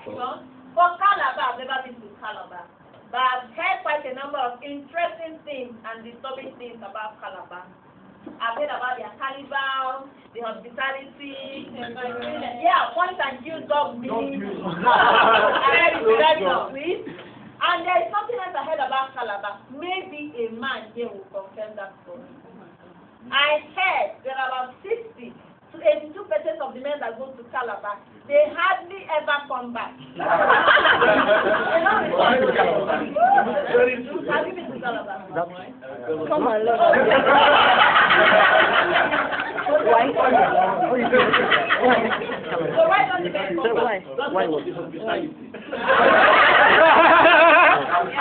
For Calabar, I've never been to Calabar. But I've heard quite a number of interesting things and disturbing things about Calabar. I've heard about their carnival, the hospitality, point and kill dog meat. Very sweet. And there is something else I heard about Calabar. Maybe a man here will confirm that for me. I heard there are about 60 to 82% of the men that go to Calabar, they hardly ever come back. Have you been to Calabar? Come on, look. Why? So why don't you guys come back? Why?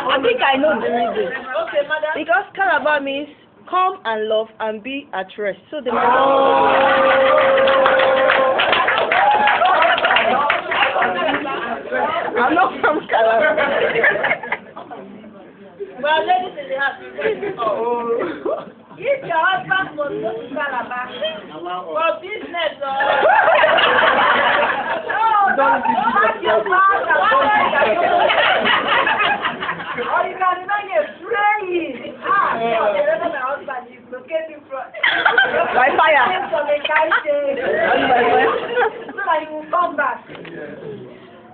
I think I know the reason. Okay, madam. Because Calabar means come and love and be at rest. So the I'm not from Calabar. Well, ladies in the house, if your husband must go to Calabar for business, or you can even get praying. My husband is located from By fire. so that he will come back.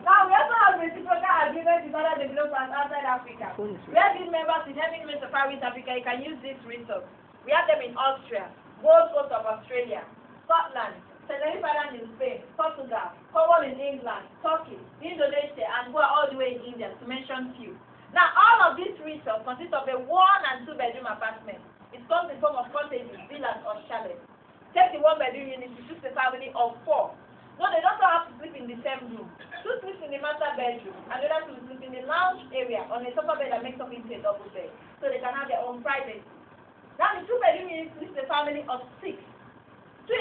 Now, we also have reciprocal agreements with other developers outside Africa. We have these members in Heaven Ministry of Far East Africa. You can use this resource. We have them in Austria, Gold Coast of Australia, Scotland, Tenerife Island in Spain, Portugal, Cornwall in England, Turkey, Indonesia, and go all the way in India, to mention few. Now, all of these resources consist of a 1- and 2-bedroom apartment. It comes in form of cottages, villas, or chalets. Take the 1-bedroom unit to choose a family of 4. No, they don't have to sleep in the same room. 2 sleep in the master bedroom, and the other 2 sleep in the lounge area on a sofa bed that makes up into a double bed, so they can have their own privacy. Now, the 2-bedroom unit sleeps a family of 6, 2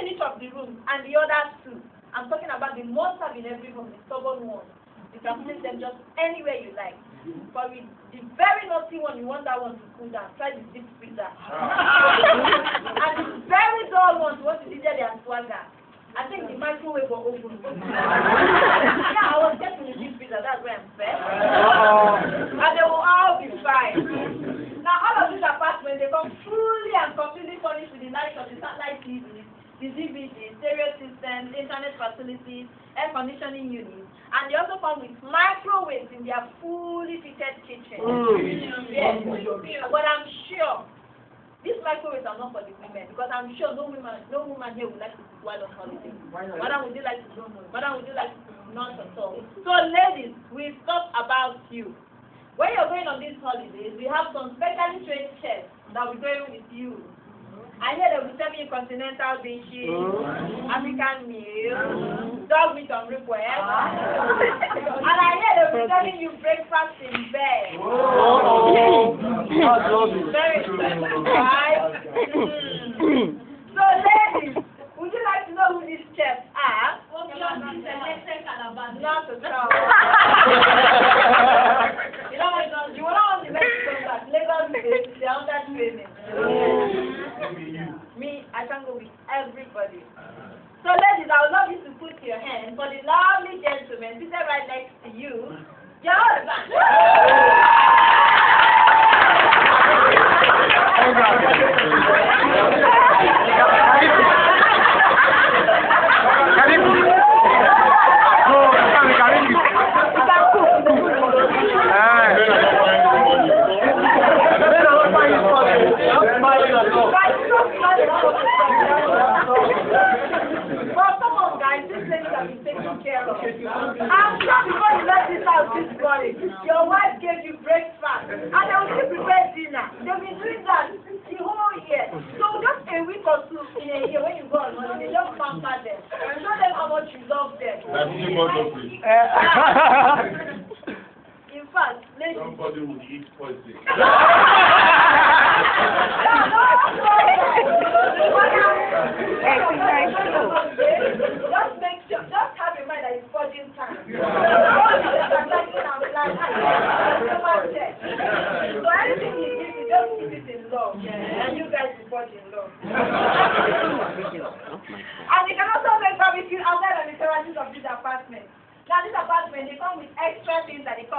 in each of the rooms, and the other 2. I'm talking about the monster in every room, the stubborn ones. You can place them just anywhere you like. But with the very naughty one, you want that one to cool down. Try the deep freezer. And the very dull ones, you want to DJ their swagger. I think the microwave will open. Yeah, I was getting the deep freezer. That's where I'm fair. And they will all be fine. Now, all of these apartments, they come fully and completely furnished with the lights of the satellite TV, the DVD, stereo systems, internet facilities, air conditioning units, and they also come with microwaves in their fully fitted kitchen. Yes. But I'm sure these microwaves are not for the women, because I'm sure no woman here would like to cook while on holiday. Madam, would you like to go home? Madam, would you like to cook? Not at all. So, ladies, we've thought about you. When you're going on these holidays, we have some specially trained chefs that will be going with you. I hear they will be serving you continental dishes, African meals, dog meat on request, and I hear they will be serving you breakfast in bed. Very good, right? So, ladies, would you like to know who these chefs are? Not at all. You will not want to make it back. Lagos State, they are under training. Me, I can go with everybody. So, ladies, I would love you to put your hand for the lovely gentleman seated right next to you, your husband. I'm sure before you left this house this morning, your wife gave you breakfast, and they will still prepare dinner. They've been doing that the whole year. So just a week or 2 in a year, when you go on holiday, just pamper them and show them how much you love them. That's too much of it. In fact, ladies. Somebody will eat poison. Just make sure, just have in mind that it's purging time. So anything you give, you just keep it in love, and you guys will purge in love. And you can also make barbecue outside of the terraces of this apartment. Now, this apartment, they come with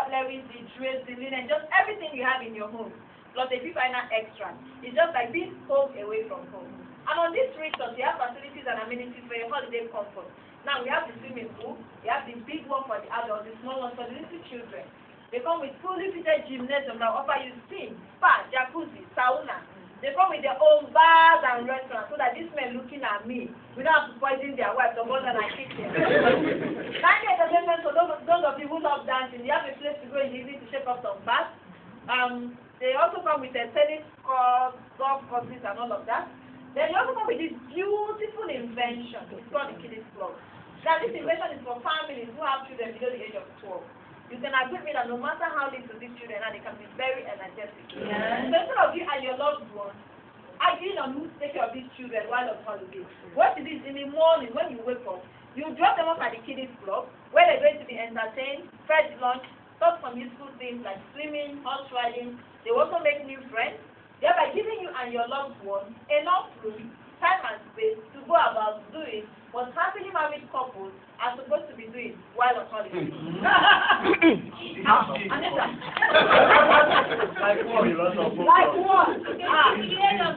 cutlery, the trays, the linen, just everything you have in your home, plus a few final extra. It's just like being home away from home. And on this resort, you have facilities and amenities for your holiday comfort. Now we have the swimming pool, we have the big one for the adults, the small one for the little children. They come with fully fitted gymnasium that offer you steam, spa, jacuzzi, sauna. They come with their own bars and restaurants so that these men looking at me, we don't have to poison their wives or more than I kick them. 90 entertainment for those of you who love dancing, you have a place to go in the evening to shake off some baths. They also come with a tennis court, golf courses and all of that. Then you also come with this beautiful invention. It's called the Kiddies Club. Now this invention is for families who have children below the age of 12. You can agree with me that no matter how little these children are, they can be very energetic. Yeah. So instead of you and your loved ones arguing on who to take care of these children while on holiday, what it is in the morning when you wake up, you drop them off at the Kiddies Club where they're going to be entertained, fed lunch, talk some useful things like swimming, horse riding. They also make new friends, thereby giving you and your loved ones enough room, time and space to go about doing what happily married couples are supposed to be doing while on holiday. Like what? Like what?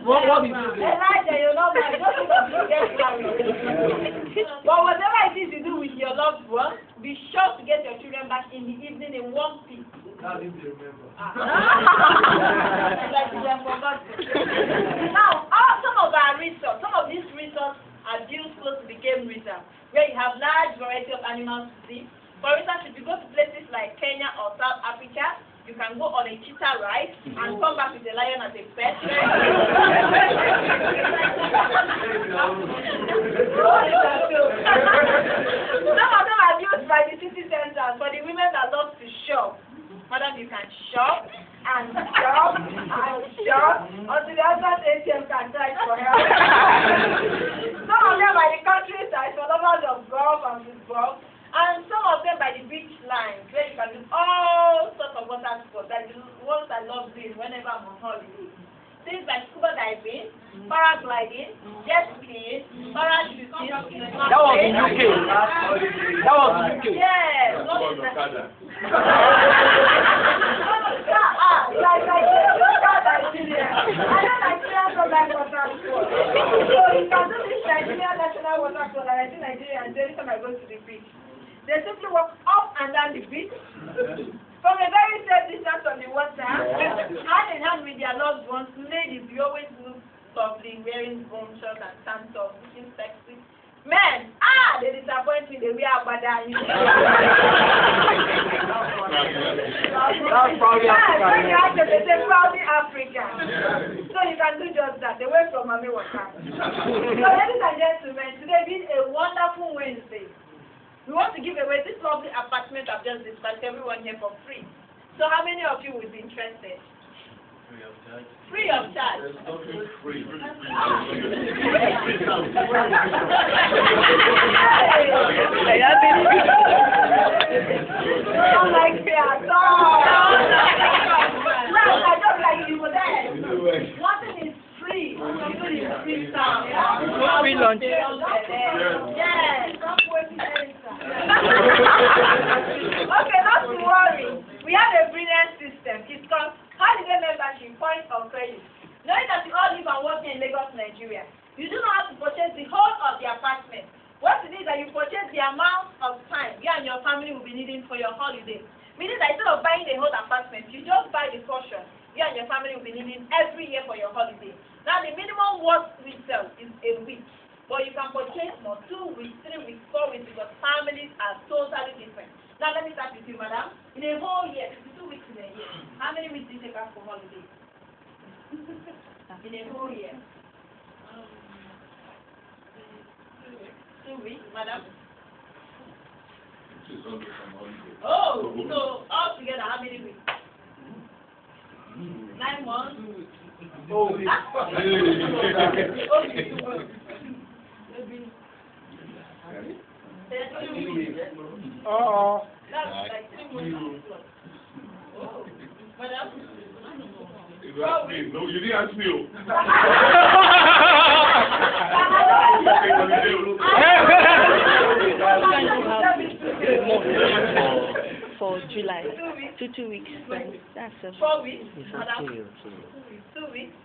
What is it? Elijah, you're not married. Don't get married. But whatever it is you do with your loved one, be sure to get your children back in the evening in one piece. How did you remember? Like you have forgotten. Now, some of our resorts, some of these resorts are built close to the game reserve, where you have large variety of animals to see. For instance, if you go to places like Kenya or South Africa, you can go on a cheetah ride and come back with a lion as a pet. Some of them are built by the city centers for the women that love to shop. Madam, you can shop and shop and shop until the husband's ATM can try for help. Some of them by the countryside for lovers of golf and football. And some of them by the beach lines where you can do all sorts of water sports, like the ones I love doing whenever I'm on holiday. Things like scuba diving, paragliding, jet skiing, parachuting. That was in UK. That was in UK. Yes. Like Nigeria. I know Nigerians don't like water sports. So you can do this Nigerian national water sport that I do Nigeria and every time I go to the beach. They simply walk up and down the beach from a very safe distance from the water, hand in hand with their loved ones. Ladies, you always look lovely, wearing bone shorts and tank tops, looking sexy. Men, they disappoint me, they wear agbada. That's proudly African. They say proudly African. So you can do just that, away from Mami Water. So ladies and gentlemen, today being a wonderful Wednesday, we want to give away this lovely apartment I've just dispatched everyone here for free. So how many of you would be interested? Free of charge. There's nothing free. Don't like me at all. I don't like you for that. Nothing is free. Something is free sound. Free lunch. Yes. Okay, not to worry. We have a brilliant system. It's called Holiday Membership Points of Credit. Knowing that you all live and work in Lagos, Nigeria, you do not have to purchase the whole of the apartment. What it is that you purchase the amount of time you and your family will be needing for your holiday. Meaning that instead of buying the whole apartment, you just buy the portion you and your family will be needing every year for your holiday. Now the minimum worth resale is a week. But you can purchase more 2 weeks, 3 weeks, 4 weeks because families are totally different. Now let me start with you, madam. In a whole year, 52 weeks in a year, how many weeks do you take out for holiday? In a whole year. 2 weeks, madam. Oh, so altogether, how many weeks? 9 months? Oh. Okay. That's like 2 months. Oh, madam. You asked me. No, you didn't ask me. for July. 2 weeks. 2 weeks. Right. That's 4 weeks. It's Madam. okay. 2 weeks.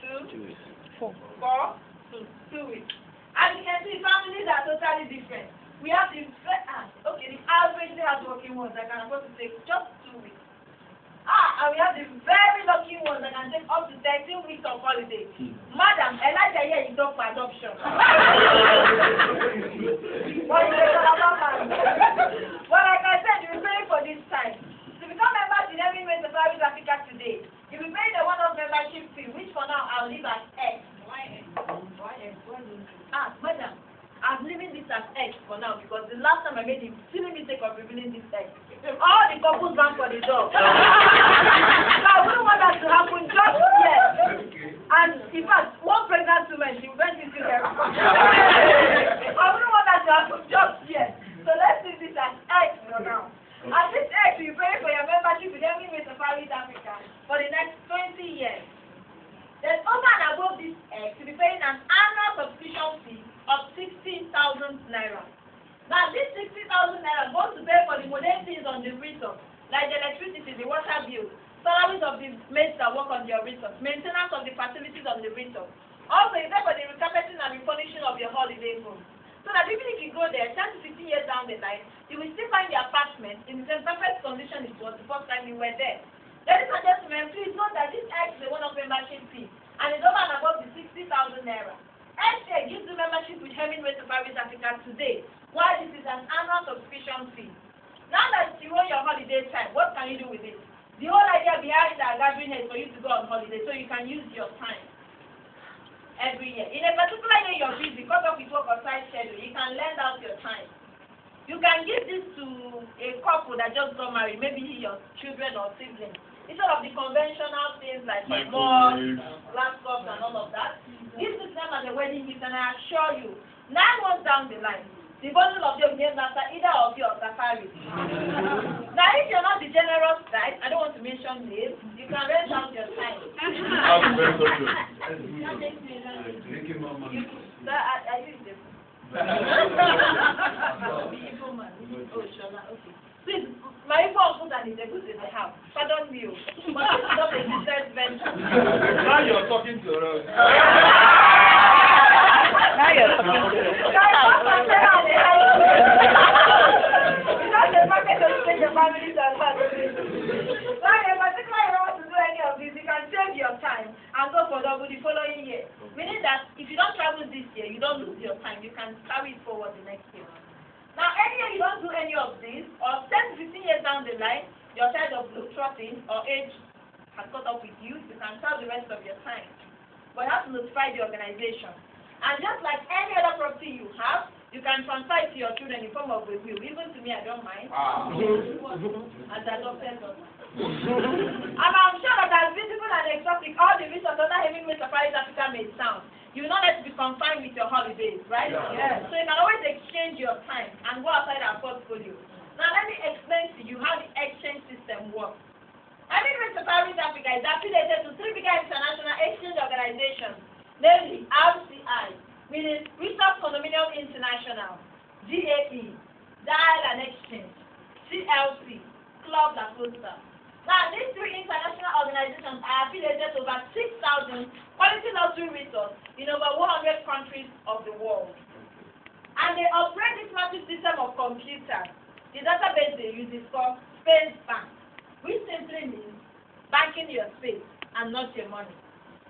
2, 4. 4, 2 weeks. And you can see families are totally different. We have the averagely hardworking ones that can afford to take just 2 weeks. And we have the very lucky ones that can take up to 13 weeks of holiday. Madam, Elijah here is up for adoption. But like I said, you're paying for this time. To become members in every way to Paris Africa today, you'll be paying the one-off membership fee, which for now I'll leave as X. Madam, I'm leaving this as X for now because the last time I made the silly mistake of revealing this X. All the couples ran for the job. So I wouldn't want that to happen just yet. And in fact, one pregnant woman, she went into there. I wouldn't want that to happen just yet. So let's do this as X for now. And this X, you pay for your membership with every way Safaris Africa for the next 20 years. Then over and above this X, you'll be paying an annual subscription fee of 60,000 naira. Now this 60,000 naira goes to pay for the modern things on the resort, like the electricity, the water bill, salaries of the maids that work on your resort, maintenance of the facilities on the resort. Also, you pay for the recarpeting and refurnishing of your holiday home. So that even if you go there 10 to 15 years down the line, you will still find the apartment in the same perfect condition it was the first time you were there. Ladies and gentlemen, please note that this X is a one-off membership fee and is over and above the 60,000 naira. XA gives the membership with Hemingway Safaris Africa today, while this is an annual subscription fee. Now that you own your holiday time, what can you do with it? The whole idea behind our gathering is for you to go on holiday so you can use your time every year. In a particular year you're busy because of your work or side schedule, you can lend out your time. You can give this to a couple that just got married, maybe your children or siblings. Instead of the conventional things like mug, laptops and all of that, give this them as a wedding gift, and I assure you, 9 months down the line, the bundle of them named after either of you or Safari. Now, if you're not the generous type, I don't want to mention names, you can rent out your time. Please, my uncle and is a good in the house. Pardon me, but this is not a business venture. Now you're talking to us. Now you're talking to us. Because the market doesn't take the families and families. So in particular, you don't want to do any of this, you can save your time and go for double the following year. Meaning that if you don't travel this year, you don't lose your time. You can carry it forward the next year. Now, any year you don't do any of this, or 10 to 15 years down the line, you're tired of globetrotting or age has caught up with you, you can sell the rest of your time. But you have to notify the organization. And just like any other property you have, you can transfer it to your children in form of a will. Even to me, I don't mind. As adopted daughter. And I'm sure that as beautiful and exotic all the resorts under Hemingway Safaris Africa may sound, you will not have to be confined with your holidays, right? Yeah. So you can always exchange your time and go outside our portfolio. Now let me explain to you how the exchange system works. Hemingway Safaris Africa is affiliated to 3 bigger international exchange organizations, namely RCI, meaning Resort Condominium International, GAE, Dial and Exchange, CLC, Club La Costa. Now, these 3 international organizations are affiliated to over 6,000 quality luxury resorts in over 100 countries of the world. And they operate this massive system of computers. The database they use is called Space Bank, which simply means banking your space and not your money.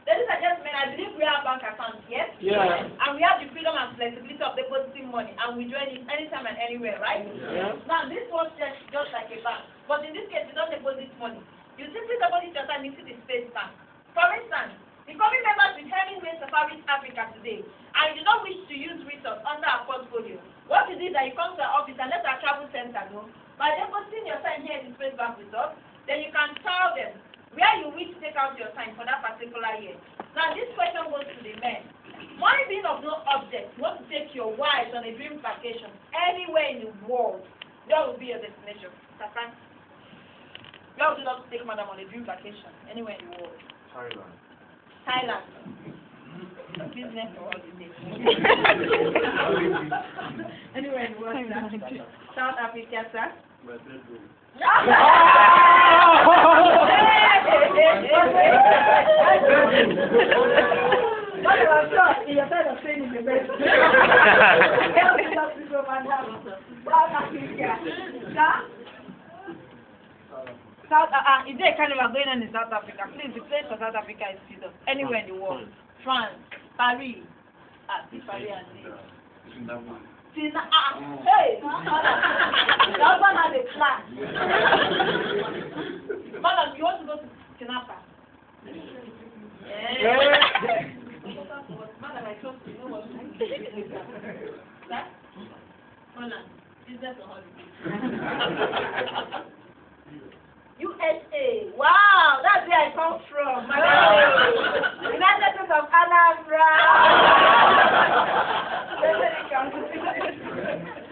Ladies and gentlemen, I believe we have bank accounts, yes? Yeah. And we have the freedom and flexibility of depositing money, and we join it anytime and anywhere, right? Yeah. Now, this works just like a bank, but in this case, you don't deposit money. You simply deposit your time into the Space Bank. For instance, becoming members with Hemingway Safaris Africa today, and you do not wish to use resources under our portfolio, what you do is that you come to our office and let our travel center know. By depositing your time here in the Space Bank with us, then you can tell them where you wish to take out your time for that particular year. Now, this question goes to the men. Money being of no object, you want to take your wives on a dream vacation anywhere in the world, that will be your destination. Safran? Where would you love to take madam on a dream vacation anywhere in the world? Thailand. Business or holiday. Anywhere in the world, sir. South Africa, sir. Is there a carnival going on in South Africa? Please, the place for South Africa is freedom. Anywhere in the world. France, Paris. Paris and Tina, hey! That one has a plan. Madam, you want to go to Tinapa? Madam, I trust you. No one. That? Madam, business or holiday? USA. Wow, that's where I come from. United States of Anambra.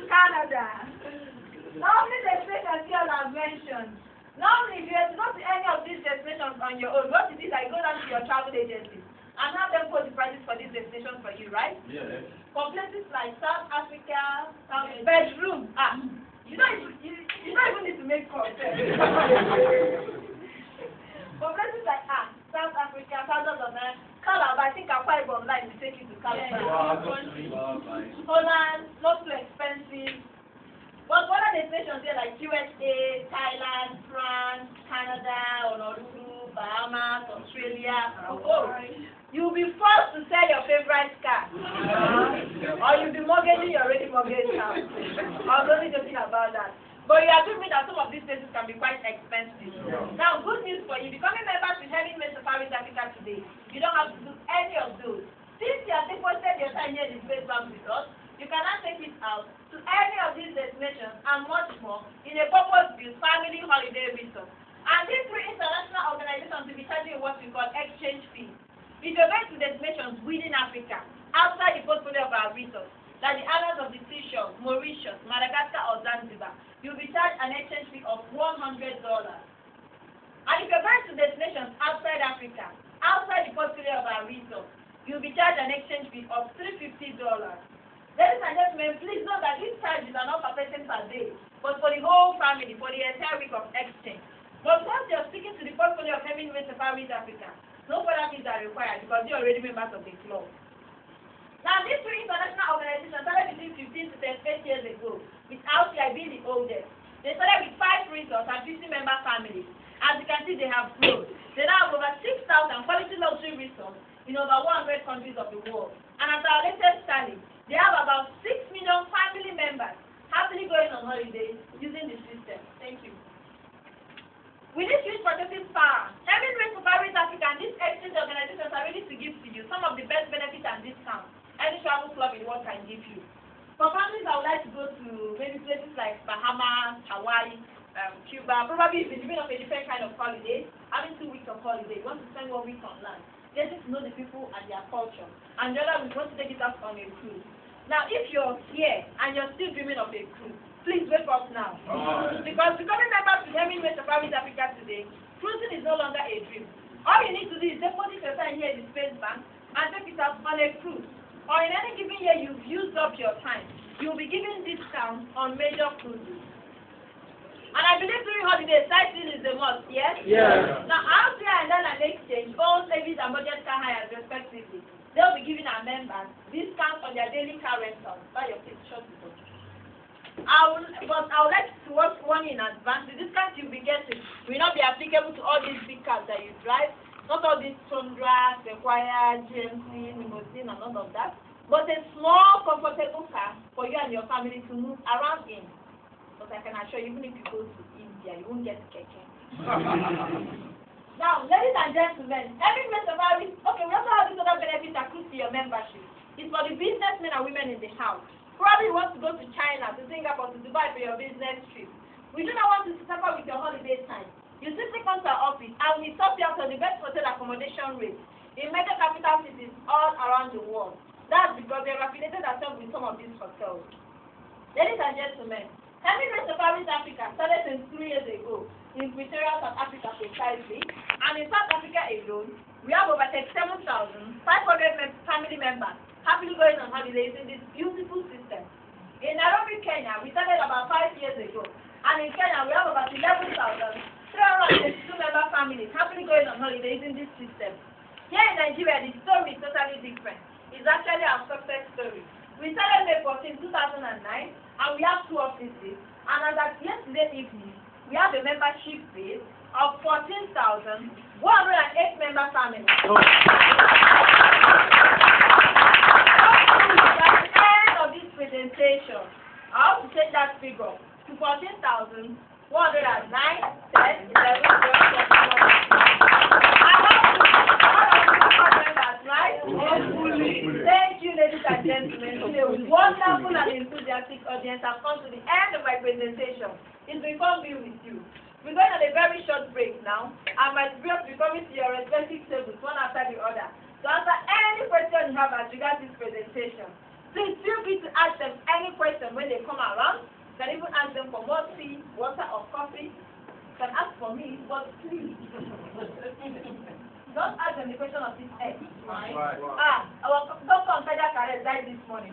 Canada. Normally destinations here I've mentioned. Normally if you go to any of these destinations on your own, what it is, I go down to your travel agency and have them put the prices for these destinations for you, right? Yes. For places like South Africa, bedroom. You don't even need to make calls. For places like South Africa, South America, Calabar, I think Akwa Ibom line will take you to Calabar. Holland, not too expensive. But what are the stations there like USA, Thailand, France, Canada, Honolulu, Bahamas, Australia? You'll be forced to sell your favorite car. Or you'll be mortgaging your already mortgaged house. I was only joking about that. But you agree with me that some of these places can be quite expensive. Now, good news for you. Becoming members with Heaven Made Safaris Africa today, you don't have to do any of those. Since you have deposited your time here in the Space Bank with us, you can now take it out to any of these destinations and much more in a purpose-built family holiday resort. And these three international organizations will be charging you what we call exchange fees. If you're going to destinations within Africa, outside the portfolio of our resorts, like the islands of the Seychelles, Mauritius, Madagascar, or Zanzibar, you'll be charged an exchange fee of $100. And if you're going to destinations outside Africa, outside the portfolio of our resorts, you'll be charged an exchange fee of $350. Ladies and gentlemen, please know that these charges are not per person per day, but for the whole family, for the entire week of exchange. But once you're speaking to the portfolio of Heaven Made Safaris Africa, no further fees are required because you're already members of the club. Now, these three international organizations started between 15 to 38 years ago, with RCI being the oldest. They started with 5 resorts and 50-member families. As you can see, they have grown. They now have over 6,000 quality luxury resorts in over 100 countries of the world. And at our latest tally, they have about 6 million family members happily going on holidays using the system. Thank you. With this huge purchasing power, Heaven Made Safaris Africa and these exchange organizations are ready to give to you some of the best benefits and discounts any travel club in the world can give you. For families, I would like to go to maybe places like Bahamas, Hawaii, Cuba. Probably if you're dreaming of a different kind of holiday, having 2 weeks of holiday, you want to spend 1 week on land, getting to know the people and their culture. And the other, we want to take it out on a cruise. Now, if you're here and you're still dreaming of a cruise, please wake up now. Because becoming members with Heaven Made Safaris Africa today, cruising is no longer a dream. All you need to do is deposit your time here in the Space Bank and take it out on a cruise. Or in any given year you've used up your time, you'll be given discounts on major cruises. And I believe during holidays, sightseeing is a must, yes? Yes. Now, RCI and then an exchange, both service and budget car hires respectively, they'll be giving our members discounts on their daily car rentals. Buy your kids short before. I would like to warn you in advance. The discount you'll be getting will not be applicable to all these big cars that you drive. Not all these Tundra, Sequoia, GMC, Limousine, and all of that. But a small, comfortable car for you and your family to move around in. But I can assure you, even if you go to India, you won't get keke. Now, ladies and gentlemen, Heaven Made Safaris, okay, we also have this other benefit accrued to your membership. It's for the businessmen and women in the house. Probably you want to go to China, to Singapore, to Dubai for your business trip. We do not want to suffer with your holiday time. You simply come to our office and we sort you out on the best hotel accommodation rates in major capital cities all around the world. That's because we have affiliated ourselves with some of these hotels. Ladies and gentlemen, Heaven Made Safaris Africa started since 3 years ago in Pretoria, South Africa precisely, and in South Africa alone, we have over 37,500 family members happily going on holidays in this beautiful system. In Nairobi, Kenya, we started about 5 years ago, and in Kenya, families happily going on holidays in this system. Here in Nigeria, the story is totally different. It's actually our success story. We started May 14, 2009, and we have 2 offices. And as at yesterday evening, we have a membership base of 14,108 member families. At the end of this presentation, I have to take that figure to 14,109, 10, 11, 12, 13, 14. Thank you, ladies and gentlemen. A wonderful and enthusiastic audience have come to the end of my presentation. It's been fun being with you. We're going on a very short break now, and my superiors will be coming to your respective tables one after the other to answer any question you have as regards this presentation. Please feel free to ask them any question when they come around. You can even ask them for more tea, water, or coffee. You can ask for me, but please don't ask them the question of this egg. Right? Our doctor on Federal Career died this morning.